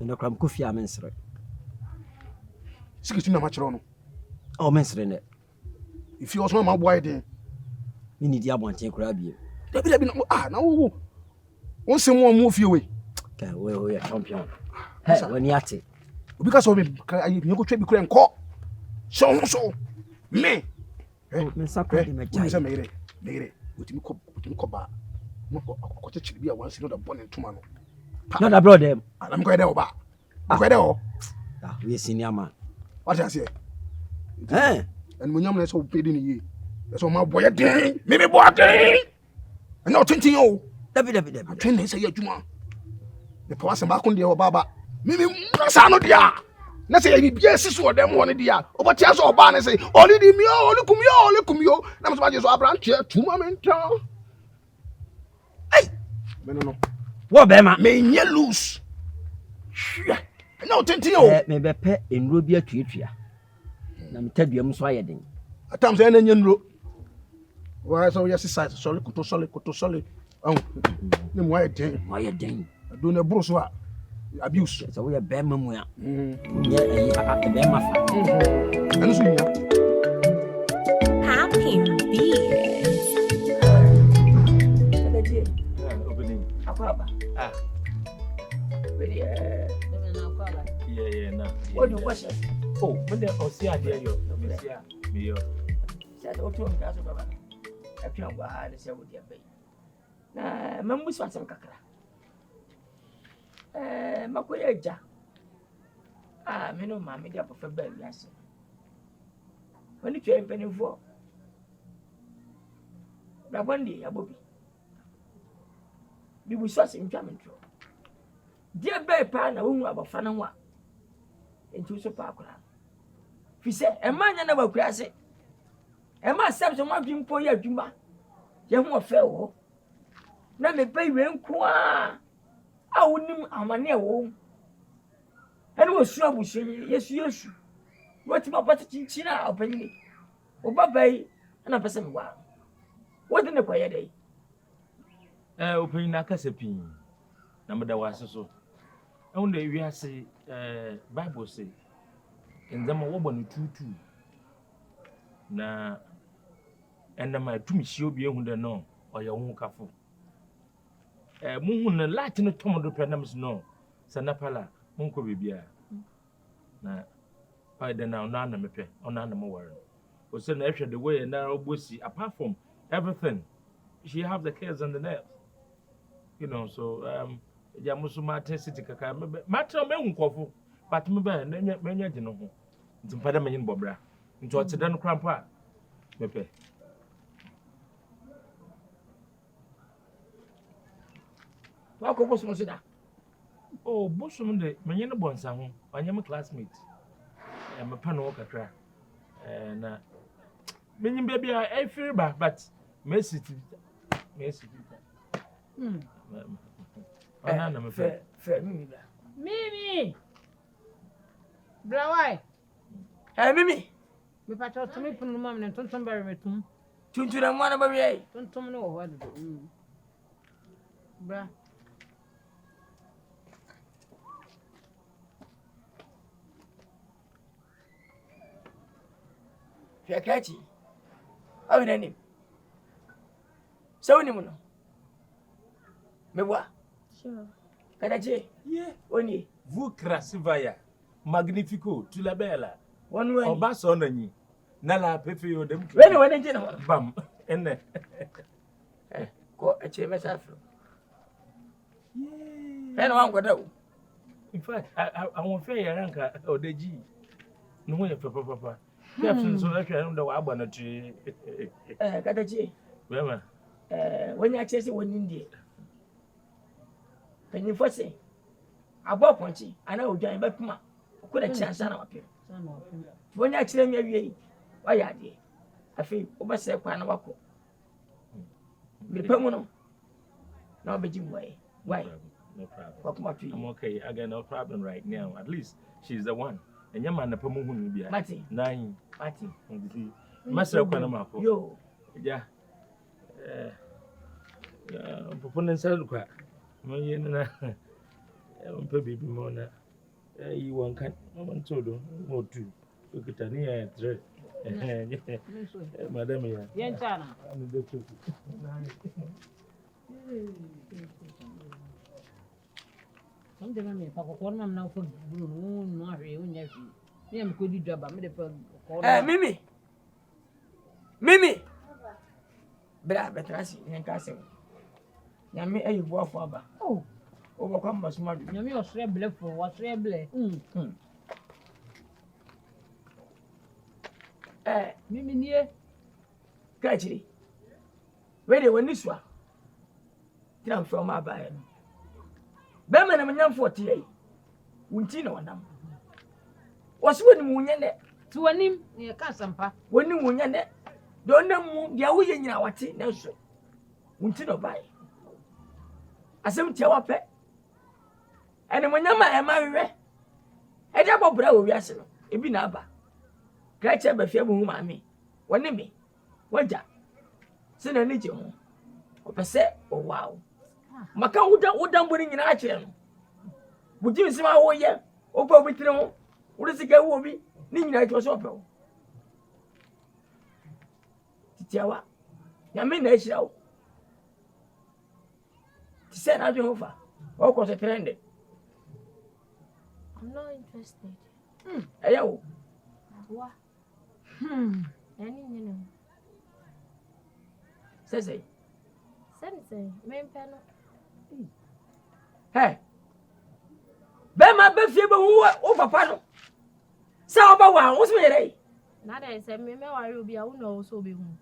N: No kram kofi amensre.
J: Skits na machiro no.
N: Oh, mesrene.
J: If you also my boy then.
N: Me need ya bonten kura bi.
J: Dabi na na wo. Won se mo mu fie we.
N: Ka we ya champion. Hey, when yate.
J: Because of me, you go try be kura nko. So. Me.
N: Me sakwa di
J: me say me utimi ko ba. Mo ko chechiri bi a wan se no da born ntuma no.
N: Not abroad them.
J: I'm going there oba. I'm going there.
N: Ah, we senior man.
J: What I say?
N: Eh?
J: And when you so paid in a year. That's all my boy day. Maybe boy day. And now 20 years.
N: David.
J: I train say you man. The person back on the baba. Maybe no dia. Na say you be sisu o dem won dia. Obotia so oba na say, "Oli di mi o, oli kumyo." Na so ba je so abran che tuma mental. Hey. No.
N: What bema?
J: Me nye loose. No 20 years.
N: Me be pe enro bi atuatua. Na metaduam so ayeden.
J: At times I nye nro. Why so yes side solid kuto solid. Oh. Ne mo ayeden. Do na bro so abuse.
N: So we be mamu ya. Yeah, be ma fa.
J: Anu so nya.
O: Happy beats.
K: Ah. Yeah, no.
F: What your question?
K: Oh, when they see idea yo, me yo.
F: Said what you want to baba. I feel wa the say with your bay. Na mamu so asem kakra. Makoya eja. Me no ma me dia prefer ba wi ase. When you try penny for. Na bandi abobi. Bi bu so asem twa mentro. Dia bay pa na wonu abafa na ho a. Enti so pa akura. Fi se e ma nya na ba kura se. E ma sab so ma bimpo ya adwuma. Ye ho ofe wo. Na me pay we nko a. A wonim amane wo. Ene wo su abusu yesu. What ma pata chinchina opanyini. O babai na pese me wa. What in the quiet day?
K: Opanyini akasa pin. Na me da wase so. On the we say Bible say in them wo bonu tutu na enda ma tumi hie obi ehu de no oye hu kafo muhu na lati no tomodo penams no sanapala munko bebia na I de na ona na mepe ona na mo ware o say na ehwe the way na obosi apart from everything she have the cares and the nerves, you know, so ya musu ma city kaka matra me nkofo but me ba na menya gye no ho ntimpada menyin bobra nti o tede no krampa mepe
F: wa ko bosu so da
K: oh bosu mo de menyin bonsa ho anya classmate me pa no kakra na menyin baby I feel ba but Messi Anana me fe
F: Mimi.
H: Brawai.
F: Mimi.
H: Me pacho to me punu mam ne tonton bari metum.
F: Tuntura mwana ba wi.
H: Tonton no ho ado. Bra.
F: Fiakachi. Awi nani? Sauni muno. Mewa.
L: Sure.
F: Kadache.
K: Yeah.
F: Oni.
K: Vous crasivaya. Magnifico, tu la bella.
F: One way.
K: Oba so nanyi. Na la pefe yo dem.
F: When je na.
K: Bam. Enne.
F: Ko eche mesafro. Yeah. Eno wan kwada.
K: In fact, I won't fair ranka odeji. No way papa. Captain so that you know wa agba na tri.
F: Kadache.
K: Wema.
F: When you chase one India. When you first say, about Ponchi, I know Johnny Bepma, could a chance on up here. When you actually me, why are they? I feel over say, Panawako. The Pemono. No, but you way. Why?
K: No problem. I'm okay. I got no problem right now. At least she's the one. And your man, the Pomoon, be
F: Mati.
K: 9.
F: Mati.
K: Master Panamako.
F: Yo.
K: Yeah. Proponents are quite. My baby mona. You one can, one to do, or two.
O: Ukutani ya tre. Madam ya.
P: Yenchana. Something I mean, Papa Corner now for Blue, not real, nephew. Me and Cody job, I made a pearl.
K: Mimi. Bra, betrasi, Nkansah. Yami, you go for
P: Oh,
K: overcome my smart.
P: Yami was rebel for what's rebel. Mimi near
K: Catchy. Ready when this one. Come from my buyer. Beman and young 48. Wintino and them. Was when Munyane
P: to a name near Casampa.
K: When you Munyane, don't know the away in our tea, no so. Wintino buy. I some tell pet. And when you're my married, I double brow yes, it be naba. Catch up a few whom I mean. One name me. What that? Send a little. Or per se, oh wow. Maka would done winning in our chair. Would you see my whole year? Over with you. What is the girl will be? Nina was open. Tiawa. Yamin, I shall. To send out your offer. What was a trend?
L: I'm not interested.
K: Ayo.
L: What? Any, you know.
K: Say.
L: Sensei, main panel.
K: Hey. Bema Buffy over panel. So about one was me.
L: Now I said, me, I will be a who knows so be home.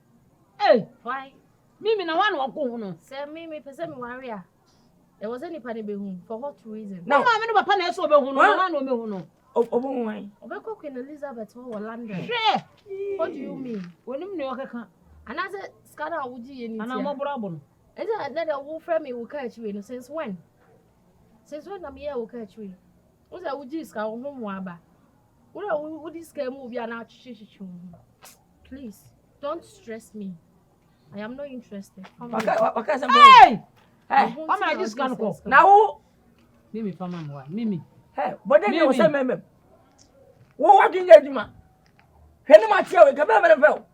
P: Hey,
L: Why?
P: Mimi, no one will go on.
L: Say, me, person warrior. There was any penny be home for what reason?
K: No,
P: I'm in a panel so be home. No one.
K: Oh, why?
L: Obeko Queen Elizabeth or London.
P: Sure.
L: What do you mean?
P: When you know,
L: And as a scanner would you
P: and I'm a problem.
L: And then a wolf from me will catch you since when? Since when I'm here will catch you. What I would do is go home waba. What would this game movie and out? Please don't stress me. I am not interested.
P: Hey! Hey, how am this can go?
K: Now,
P: Mimi, Mimi.
K: Hey, but then you say, Meme. What do you do, Henry Mathieu, come over.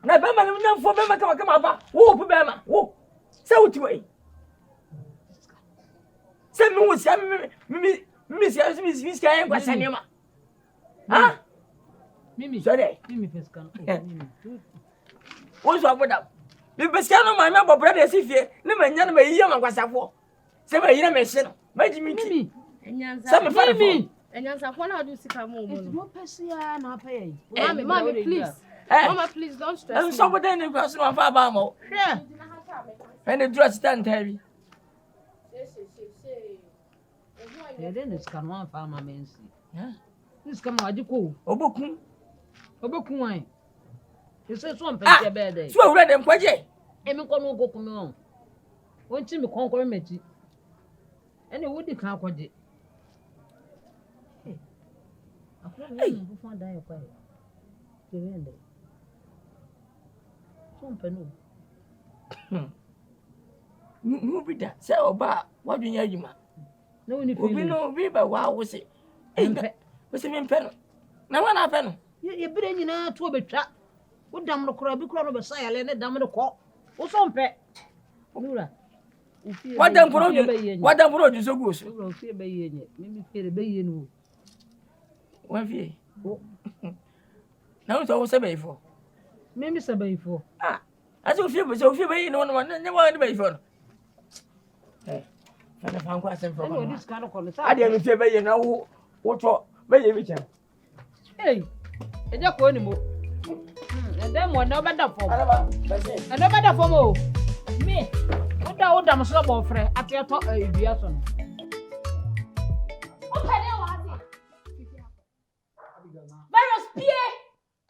K: Now, Bama, for Bama, come up. Whoop, Bama. Whoop. So to way. Send me with Miss Sky and Guasanima. Huh?
P: Mimi,
K: sorry.
P: Mimi, first can.
K: What's up with that? The Pescano, my member brothers, if you never young me, young and Guasafo. Seven years, machine. Mimi. Some family.
L: And yes, I want to do sick more.
P: No person, no pay.
L: Mommy, please. Mama, please don't stress.
K: And somebody in the person of Fabamo.
P: Yeah.
K: And the dress stand heavy.
P: Yeah, then it's come on, farmer men's. Yeah. This come out, you go.
K: Obokum.
P: Obokum. You say some pay bed.
K: So read them quite yet.
P: Emi kono go come on. Won ti me konkoro meti. Ene wo di kan kwaje. Hey, who found that quiet? The end. Some penny.
K: No, be that. Say, Oba, what do you mean?
P: No, we
K: no, we but wow, was it? What's it mean, pen? Now, one happen.
P: You bring in a 2 bit trap. What damn the crab, crowd of a sire, and a damn the cock. What's on pet?
K: What damn brought you so good?
P: You will fear by you, maybe fear a baby.
K: One fee. Now it's always a bay for.
P: Maybe a bay for.
K: Ah, as you feel so few bay, no one never want to bay for. Hey, I found question from
P: this kind of college.
K: I didn't say bay, you know what for bay, which
P: hey, and you're going to move. And then one no better for and no better for more. Me, what the old damn slab friend at your top a biason.
L: Virus Pierre.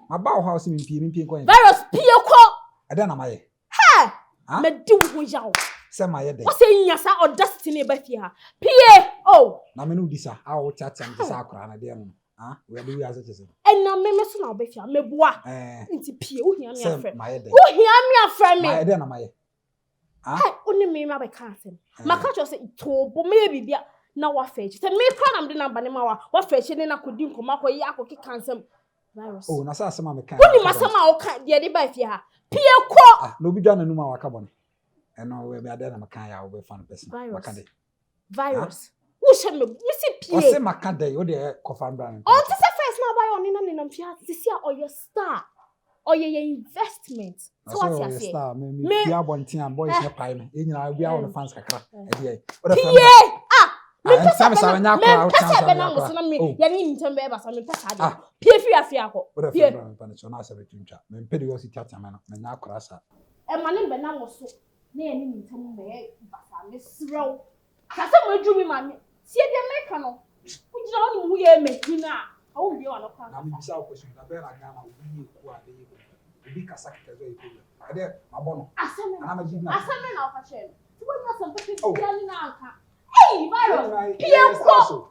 A: My bow house in P.
L: Virus Pierre call.
A: I don't know my.
L: Ha! Me do with you.
A: Send my day.
L: What's saying yes or destiny Bethia? Pierre. Oh.
A: Namenu disa. I'll chat and disacra and then. Where do you as it is?
L: And now me so Bethia me bois. Into Pierre, who hear me a friend. Who hear me a friend me?
A: I don't know my.
L: Only me my cousin. My catcher say it to maybe be now what fetch. Say me cry am the number ni ma wa. What fetch ni na kudin ko ma ko ya ko ki cancel. Virus.
A: Oh, na sa sama me kan.
L: Woni masama o kan de ba fie ha. Pie ko.
A: Ah, no bi dwa na numa waka bone. Eno we be ade na me kan ya wo be fan person. Waka de.
L: Virus. Wo she me si pie.
A: O se maka de o de kofa brand.
L: On ti say first na ba yo ni na ni nam fie ha. Sisi a oyo star. Oyo ye investment. So what you say?
A: Star me pie abontin am boys na pai me. E nyina we all the fans kakra. E de.
L: Pie. Me pesa be na chance be na muso na me
A: ye
L: ni ntembe ba so me pesa de. Pie fi afia ko.
A: Pie pa na so na se betuncha. Me pedi wo si tata me no. Me na akora sa.
L: E ma ne be na muso. Na ye ni ntembe be ba sa me srew. Ka se mo adwu mi ma me. Sie de me ka no. Ujira woni hu ye me kina. Awu bi wa no kwa.
A: Na me bisa ko question na be na ga na obi ku ade ye. Obi kasa kete zo e problem. Ade mabono.
L: Aseme.
A: Na ma jibna.
L: Aseme na o fa che. Ti wo na some people bi ani na anka. Hey, Virus.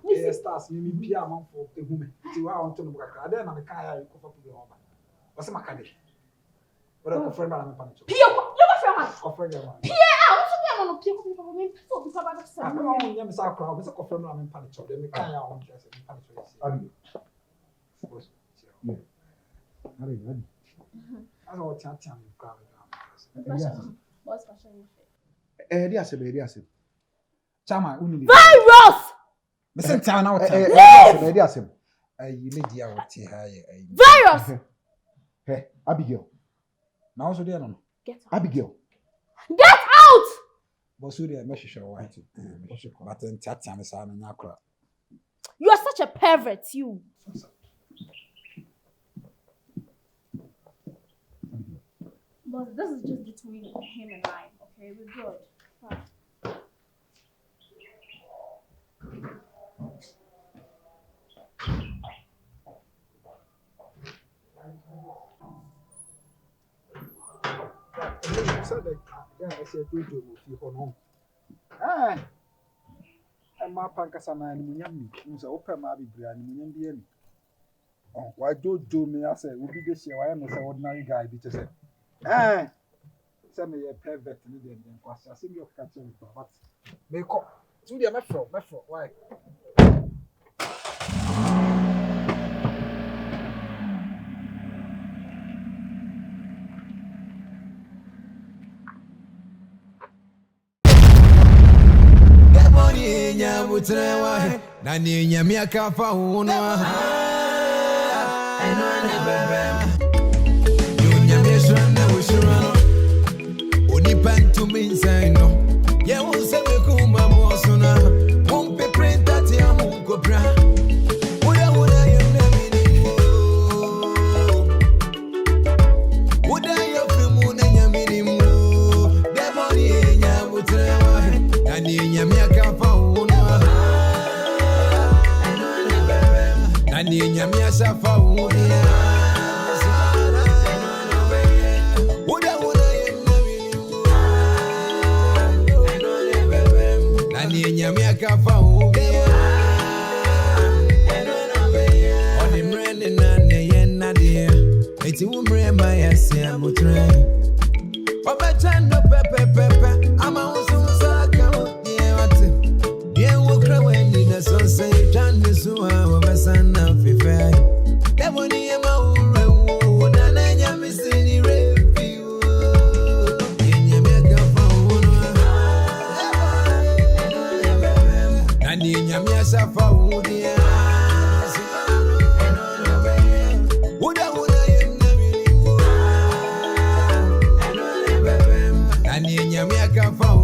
L: Pie
A: stars me pia man for te hume. Ti wa on to no baka. Ade na me kan ya ko fa problem oba. O se makade. Ora ko friend ba na me pa no.
L: Pie ko. You go friend man.
A: Ko friend ma.
L: Pie a o so bi am no pie ko me so bi ka ba se.
A: Ah, no, nya me sa kra. Me se ko friend na me pa no. De me kan ya on kese me pa no.
B: Abi.
A: Ari. Ano o chan me kra.
L: What's fashion?
B: Edi asem.
A: Chama uni.
L: Virus.
A: Me se tan na o tan.
B: Edi asem.
A: You lady a what here
L: Virus.
B: Hey, Abigail.
A: Now so there no.
L: Get out.
B: Abigail.
L: Get out.
A: But so there me hwehwe wa. But en tata me sa me nya kra.
L: You are such a pervert, you. But this is just between him and I, okay? We're good. Fine.
A: Ma pankasa na ni munyam ni nso opa ma bibria ni munyam bi ani wa jojo me ase obi de hye wa ya no say ordinary guy bi te say say me ye pervert ni dem kwasa say me okaka che me but me ko so dia me fro why
O: Utrewa na ni nyame akafa ho no eno na bebe yo nyame shran na wo shran no oni pantu minsan no ye won se me ku ma mo so na won pe printer ti amu ko bra woda ye na mi ni woda ye fimu na nyame ni mu Debony nya utrewa na ni nyame akafa ho Ani nyamia safa unia Uda yenamini Ani nyamia kafa unia Oni mrene nane yenadie Eti umrema yasi amutre Obachando pepe Ama usaka unie wate Ye wukra weni na sonse Chande suwa wabasana fife Debony ema urewo Nana nyami sini refi Yenye meka faunwa Nani nyami asafa udia Uda yenamini Nani nyami akafa